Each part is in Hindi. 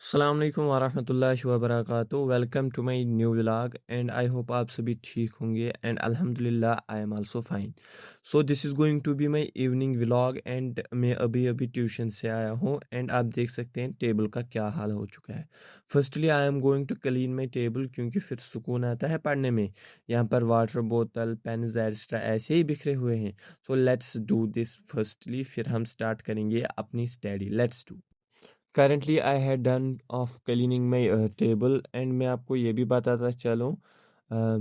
अस्सलाम वालेकुम वरहमतुल्लाहि वबरकातुहू। Welcome to my new vlog and I hope आप सभी ठीक होंगे एंड अल्हम्दुलिल्लाह I am also fine. So this is going to be my evening vlog and मैं अभी अभी ट्यूशन से आया हूँ एंड आप देख सकते हैं टेबल का क्या हाल हो चुका है। Firstly I am going to clean my table क्योंकि फिर सुकून आता है पढ़ने में। यहाँ पर वाटर बोतल पेन एक्स्ट्रा ऐसे ही बिखरे हुए हैं। So let's do this firstly, फिर हम स्टार्ट करेंगे अपनी study. Let's do. Currently I had done of cleaning my table and मैं आपको ये भी बताता चलूँ,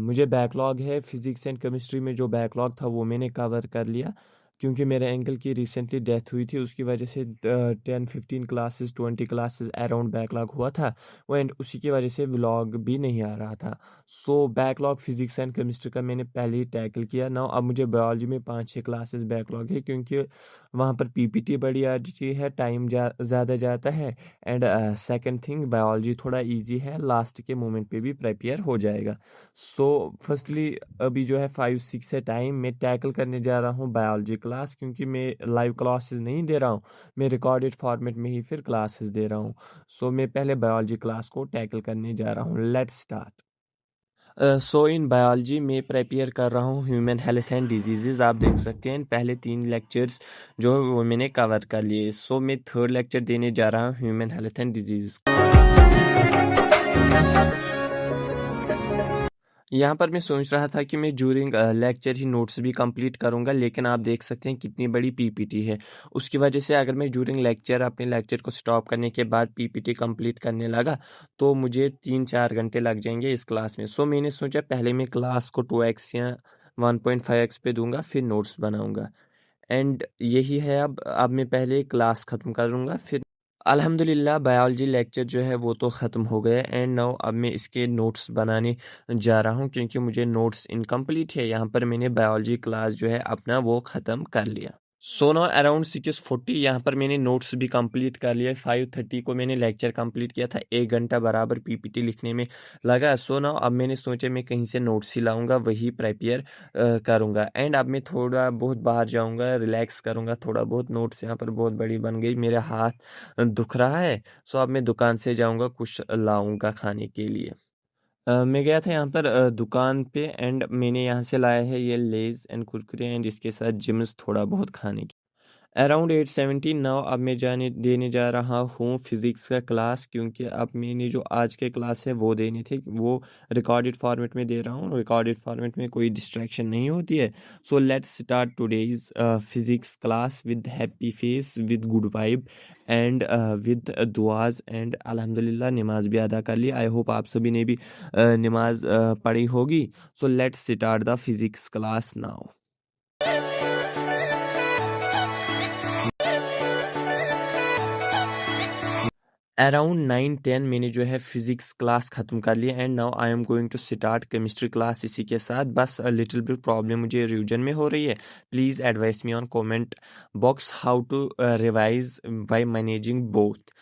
मुझे बैकलॉग है फिज़िक्स एंड केमिस्ट्री में। जो बैकलॉग था वो मैंने कवर कर लिया क्योंकि मेरे अंकल की रिसेंटली डेथ हुई थी। उसकी वजह से 10-15 क्लासेस 20 क्लासेस अराउंड बैकलॉग हुआ था वो, एंड उसी की वजह से व्लॉग भी नहीं आ रहा था। सो बैकलॉग फिज़िक्स एंड केमिस्ट्री का मैंने पहले ही टैकल किया ना। अब मुझे बायोलॉजी में 5-6 क्लासेस बैकलॉग है क्योंकि वहाँ पर पीपीटी बड़ी आती है, टाइम ज़्यादा जाता है एंड सेकंड थिंग बायोलॉजी थोड़ा इजी है, लास्ट के मोमेंट पे भी प्रिपेयर हो जाएगा। सो फर्स्टली अभी जो है 5-6 है टाइम, मैं टैकल करने जा रहा हूँ बायोलॉजी क्लास क्योंकि मैं लाइव क्लासेस नहीं दे रहा हूँ, मैं रिकॉर्डेड फॉर्मेट में ही फिर क्लासेस दे रहा हूँ। सो मैं पहले बायोलॉजी क्लास को टैकल करने जा रहा हूँ। Let's start. So in biology में प्रिपेयर कर रहा हूँ ह्यूमन हेल्थ एंड डिजीज़। आप देख सकते हैं पहले 3 लेक्चर्स जो है वो मैंने कवर कर लिए। सो मैं थर्ड लेक्चर देने जा रहा हूँ ह्यूमन हेल्थ एंड डिजीज़। यहाँ पर मैं सोच रहा था कि मैं ड्यूरिंग लेक्चर ही नोट्स भी कंप्लीट करूँगा, लेकिन आप देख सकते हैं कितनी बड़ी पीपीटी है। उसकी वजह से अगर मैं ड्यूरिंग लेक्चर अपने लेक्चर को स्टॉप करने के बाद पीपीटी कंप्लीट करने लगा तो मुझे 3-4 घंटे लग जाएंगे इस क्लास में। सो मैंने सोचा पहले मैं क्लास को 2x या 1.5x पे दूंगा, फिर नोट्स बनाऊंगा। एंड यही है, अब मैं पहले क्लास ख़त्म करूँगा फिर अल्हम्दुलिल्लाह बायोलॉजी लेक्चर जो है वो तो ख़त्म हो गया एंड नाउ अब मैं इसके नोट्स बनाने जा रहा हूँ क्योंकि मुझे नोट्स इनकम्प्लीट है। यहाँ पर मैंने बायोलॉजी क्लास जो है अपना वो ख़त्म कर लिया। सो नाउ अराउंड 6:40 यहाँ पर मैंने नोट्स भी कंप्लीट कर लिया। 5:30 को मैंने लेक्चर कंप्लीट किया था, 1 घंटा बराबर पीपीटी लिखने में लगा। सो नाउ अब मैंने सोचा मैं कहीं से नोट्स ही लाऊंगा, वही प्रिपेयर करूंगा एंड अब मैं थोड़ा बहुत बाहर जाऊंगा, रिलैक्स करूंगा थोड़ा बहुत। नोट्स यहाँ पर बहुत बड़ी बन गई, मेरा हाथ दुख रहा है। सो अब मैं दुकान से जाऊंगा, कुछ लाऊंगा खाने के लिए। मैं गया था यहाँ पर दुकान पे एंड मैंने यहाँ से लाया है ये लेज़ एंड कुरकुरे एंड इसके साथ जिम्स थोड़ा बहुत खाने की। अराउंड 8:17 नाउ अब मैं जाने देने जा रहा हूँ फिज़िक्स का क्लास क्योंकि अब मैंने जो आज के क्लास है वो देने थे, वो रिकॉर्डेड फॉर्मेट में दे रहा हूँ। रिकॉर्डेड फॉर्मेट में कोई डिस्ट्रैक्शन नहीं होती है। So let's start today's physics class with happy face, with good vibe and with दुआज एंड अल्हम्दुलिल्लाह नमाज भी अदा कर ली। आई होप आप सभी ने भी नमाज पढ़ी होगी। So let's start the physics class now. Around 9-10 मैंने जो है फिज़िक्स क्लास ख़त्म कर लिया and now I am going to start chemistry class इसी के साथ। बस लिटिल बिट प्रॉब्लम मुझे रिवीजन में हो रही है। Please advise me on comment box how to revise by managing both.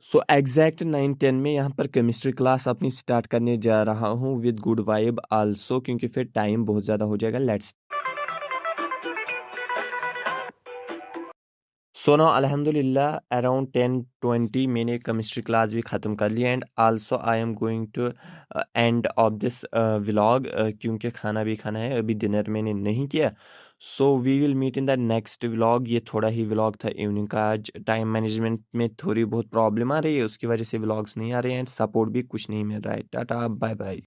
So exact 9-10 में यहाँ पर केमिस्ट्री क्लास अपनी स्टार्ट करने जा रहा हूँ विद गुड वाइब आल्सो क्योंकि फिर टाइम बहुत ज़्यादा हो जाएगा। लेट्स सो नाउ अल्हम्दुलिल्लाह अराउंड 10:20 मैंने केमिस्ट्री क्लास भी ख़त्म कर लिया and also I am going to end of this vlog क्योंकि खाना भी खाना है, अभी डिनर मैंने नहीं किया। So we will meet in the next vlog. ये थोड़ा ही व्लॉग था इवनिंग का, आज टाइम मैनेजमेंट में थोड़ी बहुत प्रॉब्लम आ रही है, उसकी वजह से व्लॉग्स नहीं आ रहे हैं एंड सपोर्ट भी कुछ नहीं मिल रहा है। Tata bye bye.